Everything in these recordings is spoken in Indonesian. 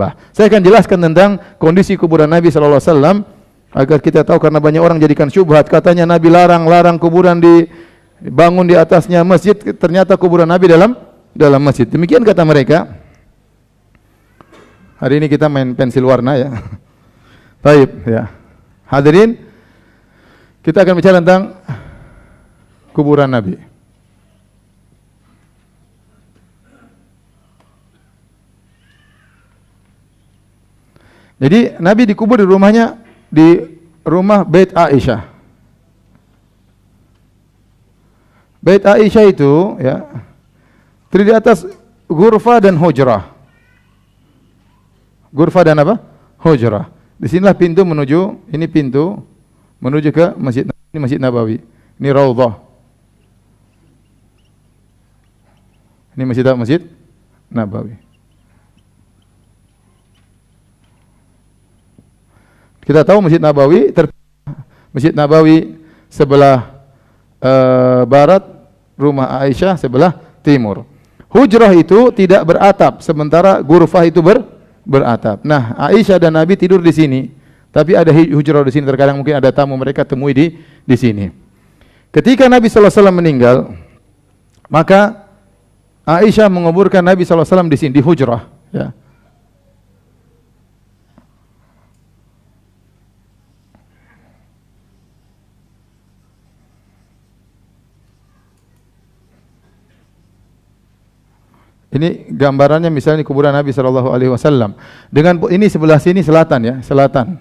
menyembah. Saya akan jelaskan tentang kondisi kuburan Nabi sallallahu alaihi wasallam agar kita tahu, karena banyak orang jadikan syubhat, katanya Nabi larang kuburan dibangun di atasnya masjid, ternyata kuburan Nabi dalam masjid. Demikian kata mereka. Hari ini kita main pensil warna ya. Baik ya. Hadirin, kita akan bicara tentang kuburan Nabi. Jadi Nabi dikubur di rumahnya, di rumah Bait Aisyah. Bait Aisyah itu ya terdiri atas ghurfah dan hujrah. Ghurfah dan apa? Hujrah. Di sinilah pintu menuju, ini pintu menuju ke Masjid, ini Masjid Nabawi. Ini Raudhah. Ini Masjid Nabawi. Kita tahu Masjid Nabawi sebelah barat, rumah Aisyah sebelah timur. Hujrah itu tidak beratap, sementara ghurfah itu beratap. Nah, Aisyah dan Nabi tidur di sini, tapi ada hujrah di sini. Terkadang mungkin ada tamu, mereka temui di sini. Ketika Nabi sallallahu alaihi wasallam meninggal, maka Aisyah menguburkan Nabi sallallahu alaihi wasallam di sini, di hujrah, ya. Ini gambarannya, misalnya di kuburan Nabi sallallahu alaihi wasallam. Dengan ini sebelah sini selatan ya, selatan.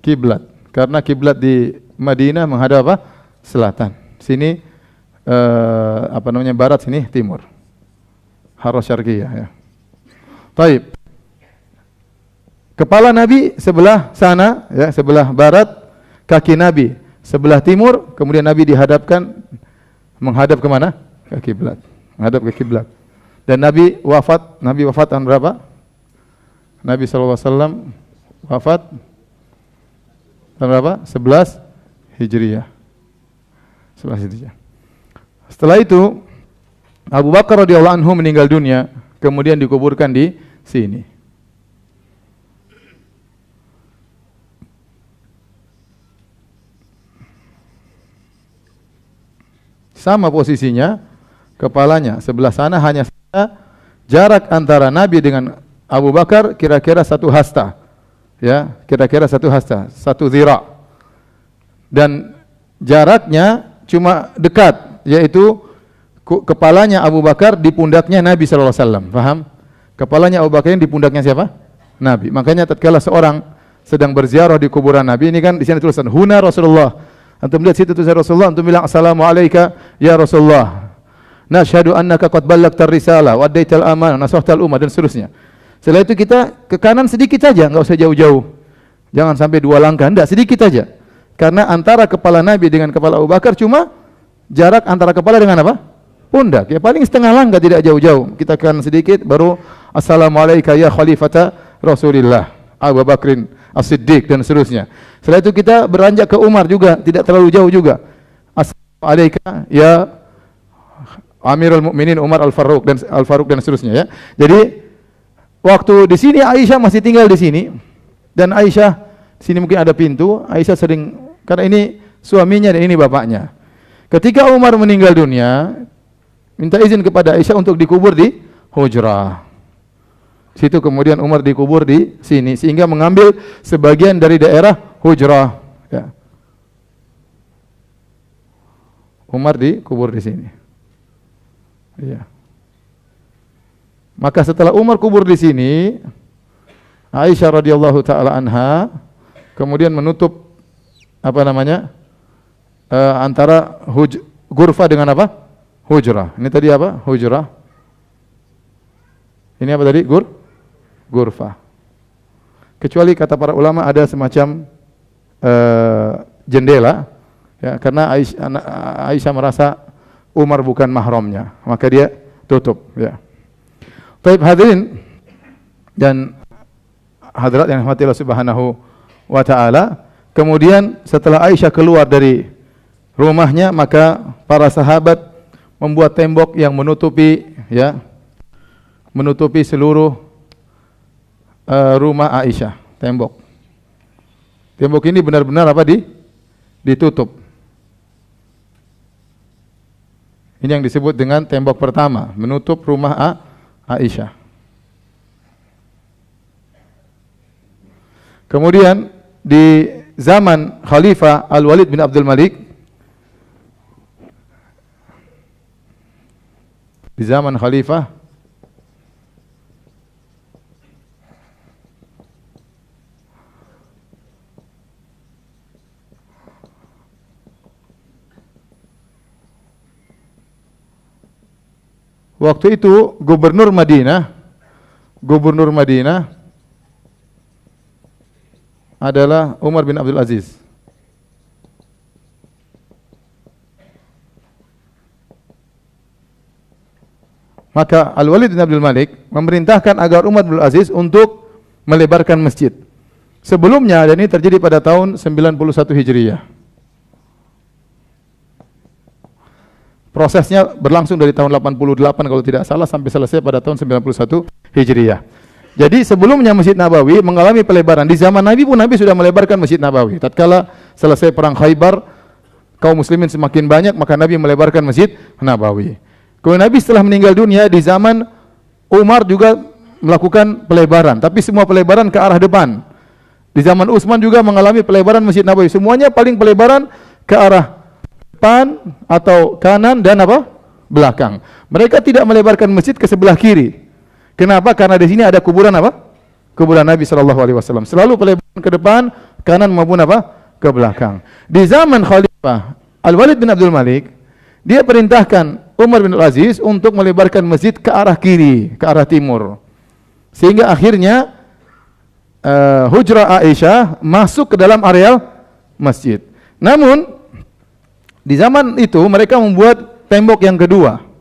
Kiblat. Karena kiblat di Madinah menghadap apa? Selatan. Sini barat, sini timur. Harus syarqiyah ya. Baik. Kepala Nabi sebelah sana ya, sebelah barat, kaki Nabi sebelah timur, kemudian Nabi dihadapkan menghadap ke mana? Ke kiblat, menghadap ke kiblat. Dan Nabi wafat tahun berapa? Nabi sallallahu alaihi wasallam wafat tahun berapa? 11 Hijriah. 11 Hijriah. Setelah itu Abu Bakar radhiyallahu anhu meninggal dunia, kemudian dikuburkan di sini. Sama posisinya, kepalanya sebelah sana, hanya jarak antara Nabi dengan Abu Bakar kira-kira 1 hasta. Ya, kira-kira 1 hasta, 1 zira. Dan jaraknya cuma dekat, yaitu kepalanya Abu Bakar di pundaknya Nabi sallallahu alaihi wasallam. Paham? Kepalanya Abu Bakar di pundaknya siapa? Nabi. Makanya tatkala seorang sedang berziarah di kuburan Nabi, ini kan di sini tulisan huna Rasulullah. Antum lihat situ tulisan Rasulullah, antum bilang assalamu alayka ya Rasulullah. Nashhadu annaka qad ballagta risalah wa addaital amanah wa nasahtal ummah, dan seterusnya. Setelah itu kita ke kanan sedikit saja, enggak usah jauh-jauh. Jangan sampai 2 langkah, enggak, sedikit saja. Karena antara kepala Nabi dengan kepala Abu Bakar cuma jarak antara kepala dengan apa? Pundak. Ya paling setengah langkah, tidak jauh-jauh. Kita ke kanan sedikit baru assalamu alayka ya khalifata Rasulillah Abu Bakrin As-Siddiq, dan seterusnya. Setelah itu kita beranjak ke Umar juga, tidak terlalu jauh juga. Assalamu alayka ya Amirul Mukminin Umar Al-Faruq dan seterusnya ya. Jadi waktu di sini Aisyah masih tinggal di sini, dan Aisyah di sini mungkin ada pintu. Aisyah sering, karena ini suaminya dan ini bapaknya. Ketika Umar meninggal dunia, minta izin kepada Aisyah untuk dikubur di hujrah. Situ kemudian Umar dikubur di sini, sehingga mengambil sebagian dari daerah hujrah ya. Umar dikubur di sini. Iya. Maka setelah Umar kubur di sini, Aisyah radhiyallahu taala anha kemudian menutup antara ghurfah dengan apa? Hujrah. Ini tadi apa? Hujrah. Ini apa tadi? Ghurfah. Kecuali kata para ulama ada semacam jendela ya, karena Aisyah merasa Umar bukan mahramnya, maka dia tutup ya. Baik hadirin dan hadirat yang dirahmati Allah Subhanahu wa taala, kemudian setelah Aisyah keluar dari rumahnya, maka para sahabat membuat tembok yang menutupi ya menutupi seluruh rumah Aisyah, tembok. Tembok ini benar-benar apa ditutup. Ini yang disebut dengan tembok pertama, menutup rumah Aisyah. Kemudian di zaman Khalifah Al-Walid bin Abdul Malik, di zaman Khalifah waktu itu gubernur Madinah adalah Umar bin Abdul Aziz. Maka Al-Walid bin Abdul Malik memerintahkan agar Umar bin Abdul Aziz untuk melebarkan masjid. Sebelumnya, dan ini terjadi pada tahun 91 Hijriyah. Prosesnya berlangsung dari tahun 88 kalau tidak salah sampai selesai pada tahun 91 Hijriyah. Jadi sebelumnya Masjid Nabawi mengalami pelebaran. Di zaman Nabi pun Nabi sudah melebarkan Masjid Nabawi. Tatkala selesai perang Khaybar, kaum muslimin semakin banyak, maka Nabi melebarkan Masjid Nabawi. Kemudian Nabi setelah meninggal dunia, di zaman Umar juga melakukan pelebaran, tapi semua pelebaran ke arah depan. Di zaman Utsman juga mengalami pelebaran Masjid Nabawi. Semuanya paling pelebaran ke arah depan atau kanan dan apa? Belakang. Mereka tidak melebarkan masjid ke sebelah kiri. Kenapa? Karena di sini ada kuburan apa? Kuburan Nabi sallallahu alaihi wasallam. Selalu pelebaran ke depan, kanan maupun apa? Ke belakang. Di zaman Khalifah Al-Walid bin Abdul Malik, dia perintahkan Umar bin Al-Aziz untuk melebarkan masjid ke arah kiri, ke arah timur. Sehingga akhirnya hujrah Aisyah masuk ke dalam areal masjid. Namun di zaman itu mereka membuat tembok yang kedua.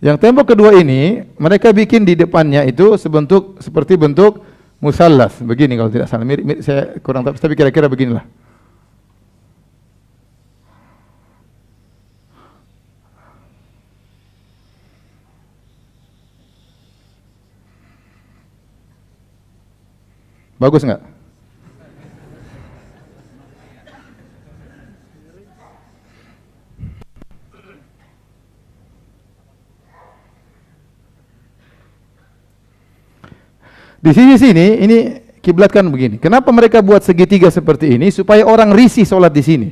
Yang tembok kedua ini mereka bikin di depannya itu seperti bentuk musallas, begini kalau tidak salah. Mirip saya kurang tahu, tapi kira-kira beginilah. Bagus enggak? Di sini ini kiblatkan begini. Kenapa mereka buat segitiga seperti ini? Supaya orang risih sholat di sini,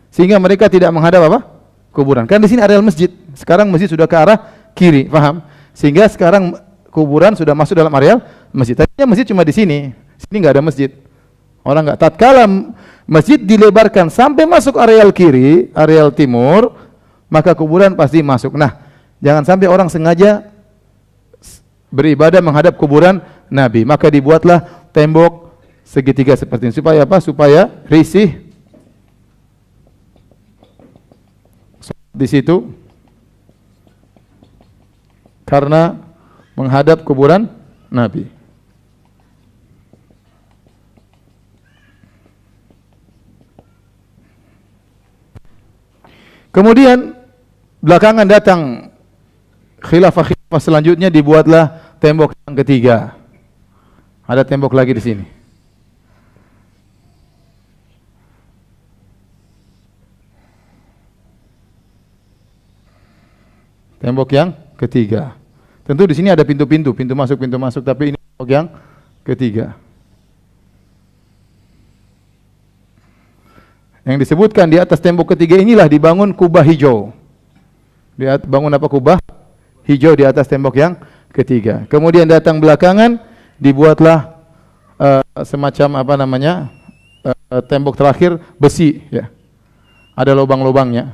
sehingga mereka tidak menghadap apa? Kuburan. Kan di sini areal masjid. Sekarang masjid sudah ke arah kiri, paham? Sehingga sekarang kuburan sudah masuk dalam areal masjid. Tadinya masjid cuma di sini. Sini nggak ada masjid. Orang nggak. Tatkala masjid dilebarkan sampai masuk areal kiri, areal timur, maka kuburan pasti masuk. Nah, jangan sampai orang sengaja beribadah menghadap kuburan Nabi, maka dibuatlah tembok segitiga seperti ini. Supaya apa? Supaya risih di situ karena menghadap kuburan Nabi. Kemudian belakangan datang khilafah selanjutnya, dibuatlah tembok yang ketiga. Ada tembok lagi di sini. Tembok yang ketiga. Tentu di sini ada pintu masuk, tapi ini tembok yang ketiga. Yang disebutkan di atas tembok ketiga inilah dibangun kubah hijau. Bangun apa? Kubah hijau di atas tembok yang ketiga. Kemudian datang belakangan, dibuatlah semacam apa namanya, tembok terakhir besi, ya. Ada lubang-lubangnya.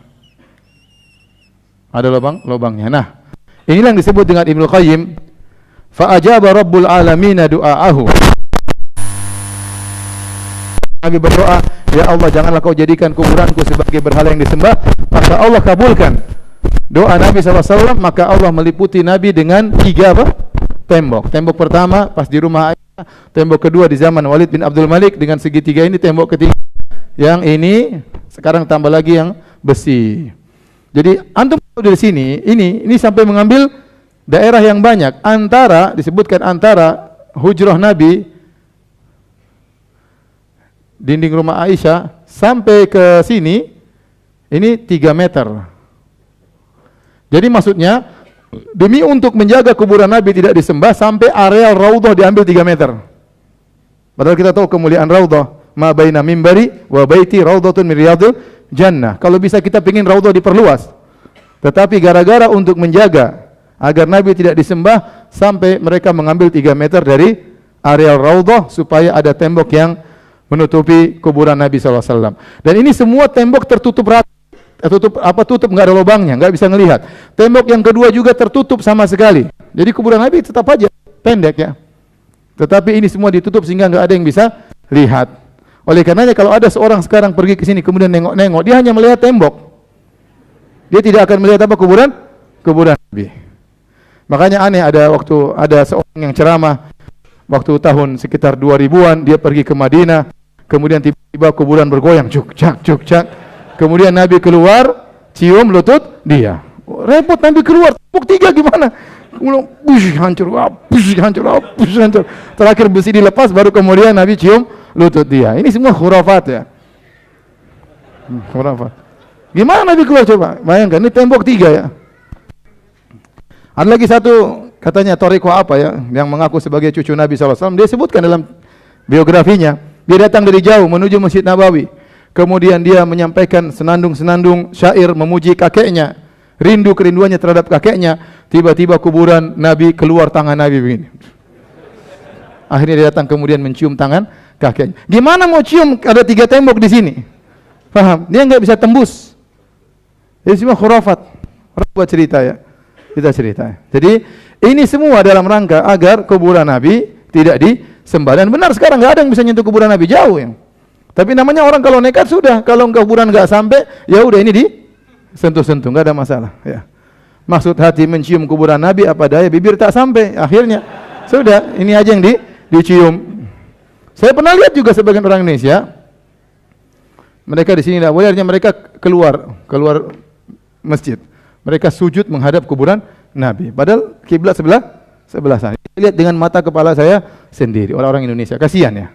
Nah, inilah yang disebut dengan Ibnu Qayyim, fa ajaba rabbul alamin du'aahu. Nabi berdoa, ya Allah, janganlah kau jadikan kuburanku sebagai berhala yang disembah. Maka Allah kabulkan doa Nabi SAW. Maka Allah meliputi Nabi dengan tiga apa? Tembok. Tembok pertama pas di rumah Aisyah, tembok kedua di zaman Walid bin Abdul Malik dengan segitiga ini tembok ketiga. Yang ini sekarang tambah lagi yang besi. Jadi antum dari sini ini sampai mengambil daerah yang banyak disebutkan antara hujrah Nabi dinding rumah Aisyah sampai ke sini ini 3 meter. Jadi maksudnya demi untuk menjaga kuburan Nabi tidak disembah sampai areal Raudhah diambil 3 meter. Padahal kita tahu kemuliaan Raudhah, ma baina mimbari wa baiti raudhatun min riyadil jannah. Kalau bisa kita pengin Raudhah diperluas. Tetapi gara-gara untuk menjaga agar Nabi tidak disembah sampai mereka mengambil 3 meter dari areal Raudhah supaya ada tembok yang menutupi kuburan Nabi SAW. Dan ini semua tembok tertutup rapat. Tutup nggak ada lubangnya, nggak bisa ngelihat. Tembok yang kedua juga tertutup sama sekali. Jadi kuburan Nabi tetap aja pendek ya. Tetapi ini semua ditutup sehingga nggak ada yang bisa lihat. Oleh karenanya kalau ada seorang sekarang pergi ke sini kemudian nengok-nengok, dia hanya melihat tembok. Dia tidak akan melihat apa kuburan Nabi. Makanya aneh ada seorang yang ceramah waktu tahun sekitar 2000-an, dia pergi ke Madinah, kemudian tiba-tiba kuburan bergoyang, cuk cak cuk cak. Kemudian Nabi keluar, cium lutut dia. Repot Nabi keluar, tepuk 3 gimana? Kemudian hancur. Terakhir besi dilepas, baru kemudian Nabi cium lutut dia. Ini semua khurafat ya. Khurafat. Gimana Nabi keluar coba? Bayangkan, ini tembok 3 ya. Ada lagi satu, katanya Toriko apa ya, yang mengaku sebagai cucu Nabi SAW. Dia sebutkan dalam biografinya, dia datang dari jauh menuju Masjid Nabawi. Kemudian dia menyampaikan senandung-senandung syair memuji kakeknya, rindu kerinduannya terhadap kakeknya. Tiba-tiba kuburan Nabi, keluar tangan Nabi begini. Akhirnya dia datang kemudian mencium tangan kakeknya. Gimana mau cium, ada 3 tembok di sini? Paham? Dia nggak bisa tembus. Ini semua khurafat. Orang buat cerita ya. Kita cerita. Jadi ini semua dalam rangka agar kuburan Nabi tidak disembah. Dan benar sekarang nggak ada yang bisa nyentuh kuburan Nabi, jauh yang. Tapi namanya orang kalau nekat sudah, kalau kuburan nggak sampai, ya udah ini disentuh-sentuh, nggak ada masalah. Ya. Maksud hati mencium kuburan Nabi apa daya, bibir tak sampai, akhirnya sudah ini aja yang dicium. Saya pernah lihat juga sebagian orang Indonesia, mereka di sini tidak boleh, akhirnya mereka keluar masjid, mereka sujud menghadap kuburan Nabi. Padahal kiblat sebelah sana. Lihat dengan mata kepala saya sendiri, orang-orang Indonesia, kasihan ya.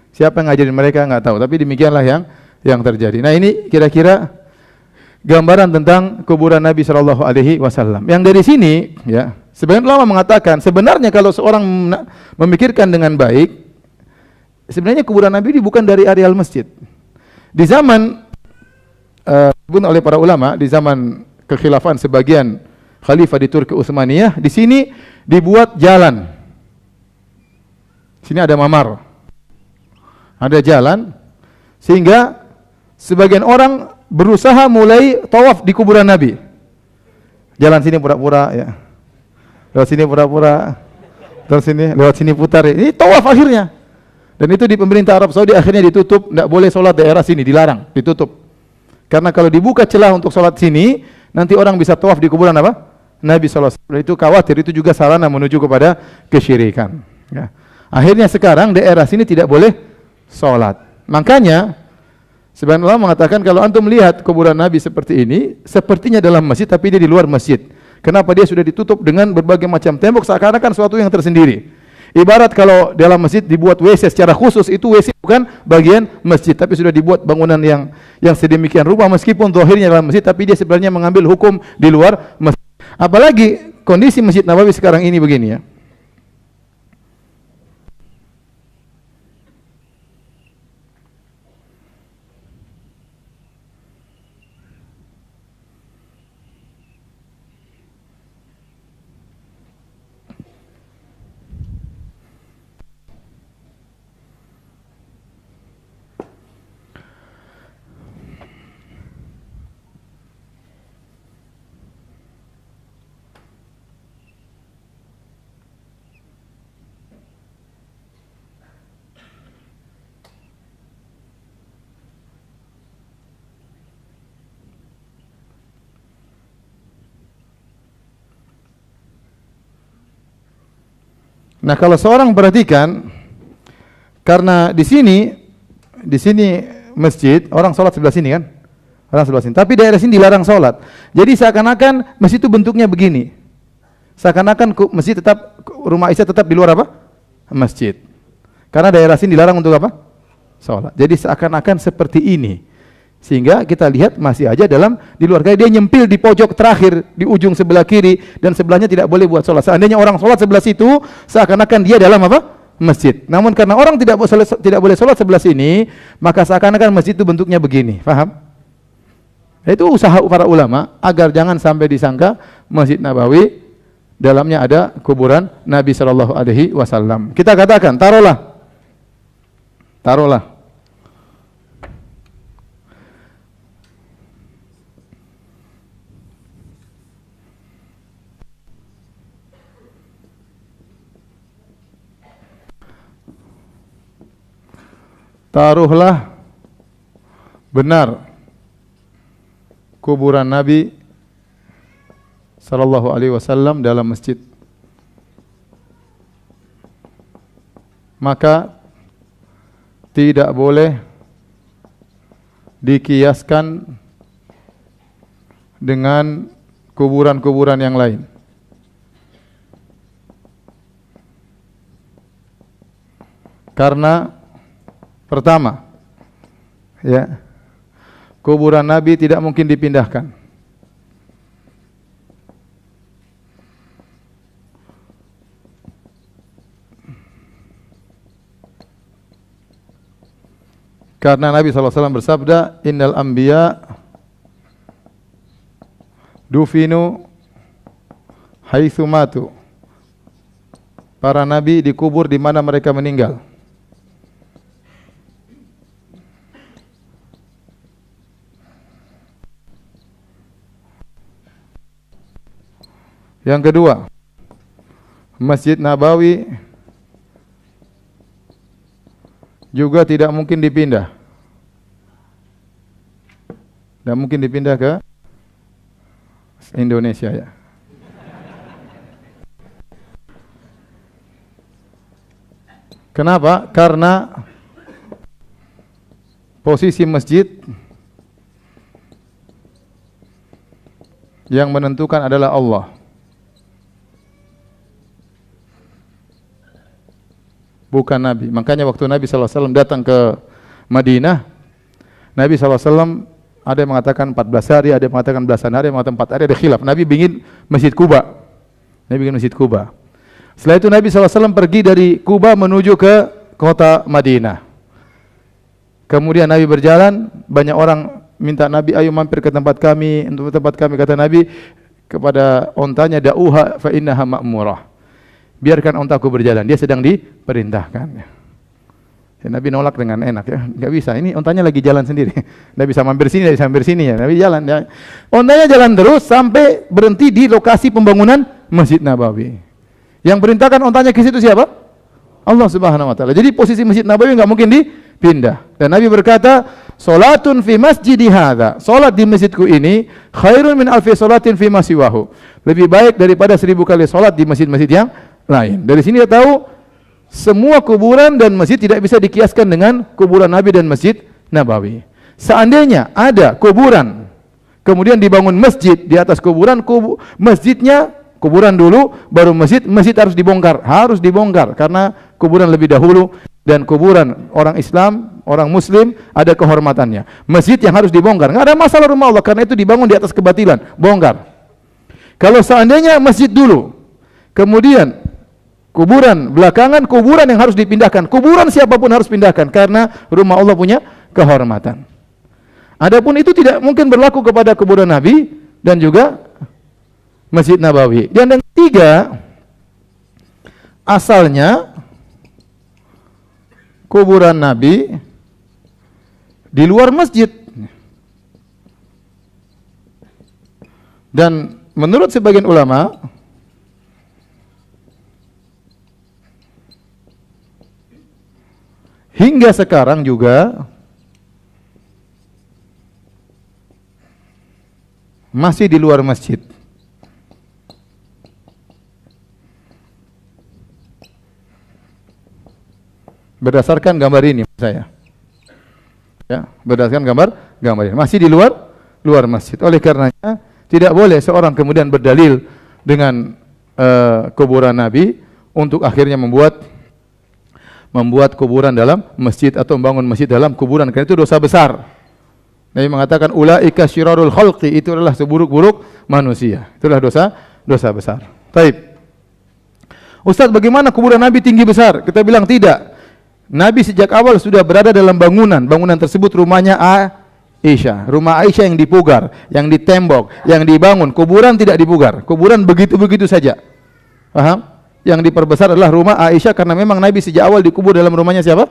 Siapa yang ngajarin mereka nggak tahu, tapi demikianlah yang terjadi. Nah ini kira-kira gambaran tentang kuburan Nabi Shallallahu Alaihi Wasallam. Yang dari sini, ya, sebagian ulama mengatakan sebenarnya kalau seorang memikirkan dengan baik, sebenarnya kuburan Nabi ini bukan dari areal masjid. Di zaman pun oleh para ulama, di zaman kekhilafan sebagian khalifah di Turki Utsmaniyah, di sini dibuat jalan. Sini ada mamar. Ada jalan sehingga sebagian orang berusaha mulai tawaf di kuburan Nabi. Jalan sini pura-pura ya. Lewat sini pura-pura. Terus sini lewat sini putar. Ini tawaf akhirnya. Dan itu di pemerintah Arab Saudi akhirnya ditutup, enggak boleh sholat daerah sini, dilarang, ditutup. Karena kalau dibuka celah untuk sholat sini, nanti orang bisa tawaf di kuburan apa? Nabi SAW. Itu khawatir, itu juga sarana menuju kepada kesyirikan. Ya. Akhirnya sekarang daerah sini tidak boleh sholat. Makanya sebagian ulama mengatakan kalau antum melihat kuburan Nabi seperti ini, sepertinya dalam masjid tapi dia di luar masjid. Kenapa? Dia sudah ditutup dengan berbagai macam tembok seakan-akan suatu yang tersendiri. Ibarat kalau dalam masjid dibuat WC secara khusus, itu WC bukan bagian masjid, tapi sudah dibuat bangunan yang sedemikian rupa meskipun zahirnya dalam masjid, tapi dia sebenarnya mengambil hukum di luar masjid. Apalagi kondisi Masjid Nabawi sekarang ini begini ya. Nah, kalau seorang perhatikan Karena di sini masjid, orang sholat sebelah sini kan? Orang sebelah sini. Tapi daerah sini dilarang sholat. Jadi seakan-akan masjid itu bentuknya begini. Seakan-akan masjid tetap, rumah Aisyah tetap di luar apa? Masjid. Karena daerah sini dilarang untuk apa? Sholat. Jadi seakan-akan seperti ini. Sehingga kita lihat masih aja di luar. Kayak dia nyempil di pojok terakhir, di ujung sebelah kiri, dan sebelahnya tidak boleh buat sholat. Seandainya orang sholat sebelah situ, seakan-akan dia dalam apa? Masjid. Namun karena orang tidak boleh sholat sebelah sini, maka seakan-akan masjid itu bentuknya begini. Paham? Itu usaha para ulama agar jangan sampai disangka Masjid Nabawi dalamnya ada kuburan Nabi sallallahu alaihi wasallam. Kita katakan, taruhlah benar kuburan Nabi sallallahu alaihi wasallam dalam masjid. Maka tidak boleh dikiaskan dengan kuburan-kuburan yang lain. Karena pertama, ya, kuburan Nabi tidak mungkin dipindahkan. Karena Nabi SAW bersabda, Innal anbiya dufinu haitsu matu. Para nabi dikubur di mana mereka meninggal. Yang kedua, Masjid Nabawi juga tidak mungkin dipindah. Tidak mungkin dipindah ke Indonesia, ya. Kenapa? Karena posisi masjid yang menentukan adalah Allah. Bukan Nabi. Makanya waktu Nabi SAW datang ke Madinah, Nabi SAW ada yang mengatakan 14 hari, ada yang mengatakan belasan hari, ada yang mengatakan 4 hari, ada khilaf. Nabi ingin Masjid Quba. Nabi ingin Masjid Quba. Setelah itu Nabi SAW pergi dari Quba menuju ke kota Madinah. Kemudian Nabi berjalan, banyak orang minta Nabi, ayo mampir ke tempat kami, untuk tempat kami. Kata Nabi kepada ontanya, da'uha fa innaha ma'murah. Biarkan ontaku berjalan, dia sedang diperintahkan. Ya, Nabi nolak dengan enak, ya, nggak bisa. Ini ontanya lagi jalan sendiri. Nggak bisa mampir sini, nggak bisa mampir sini, ya. Nabi jalan. Ya. Ontanya jalan terus sampai berhenti di lokasi pembangunan Masjid Nabawi. Yang perintahkan ontanya ke situ siapa? Allah Subhanahu Wa Taala. Jadi posisi Masjid Nabawi nggak mungkin dipindah. Dan Nabi berkata, "Salatun fi masjidi hadza." Salat di masjidku ini khairun min alfi salatin fi ma siwahu. Lebih baik daripada 1000 kali salat di masjid-masjid yang lain. Dari sini kita tahu semua kuburan dan masjid tidak bisa dikiaskan dengan kuburan Nabi dan Masjid Nabawi. Seandainya ada kuburan, kemudian dibangun masjid di atas kuburan, masjidnya kuburan dulu, baru masjid harus dibongkar karena kuburan lebih dahulu, dan kuburan orang Islam, orang Muslim ada kehormatannya. Masjid yang harus dibongkar, nggak ada masalah rumah Allah, karena itu dibangun di atas kebatilan, bongkar. Kalau seandainya masjid dulu, kemudian kuburan belakangan, kuburan yang harus dipindahkan. Kuburan siapapun harus pindahkan karena rumah Allah punya kehormatan. Adapun itu tidak mungkin berlaku kepada kuburan Nabi dan juga Masjid Nabawi. Dan yang ketiga, asalnya kuburan Nabi di luar masjid. Dan menurut sebagian ulama, hingga sekarang juga masih di luar masjid. Berdasarkan gambar ini saya. Ya, berdasarkan gambar ini. Masih di luar masjid. Oleh karenanya tidak boleh seorang kemudian berdalil dengan kuburan Nabi untuk akhirnya membuat kuburan dalam masjid atau membangun masjid dalam kuburan, karena itu dosa besar. Nabi mengatakan ulaika syirarul khalqi, itu adalah seburuk-buruk manusia. Itulah dosa besar. Taib. Ustaz, bagaimana kuburan Nabi tinggi besar? Kita bilang tidak. Nabi sejak awal sudah berada dalam bangunan. Bangunan tersebut rumahnya Aisyah. Rumah Aisyah yang dipugar, yang ditembok, yang dibangun. Kuburan tidak dipugar. Kuburan begitu-begitu saja. Paham? Yang diperbesar adalah rumah Aisyah karena memang Nabi sejak awal dikubur dalam rumahnya siapa?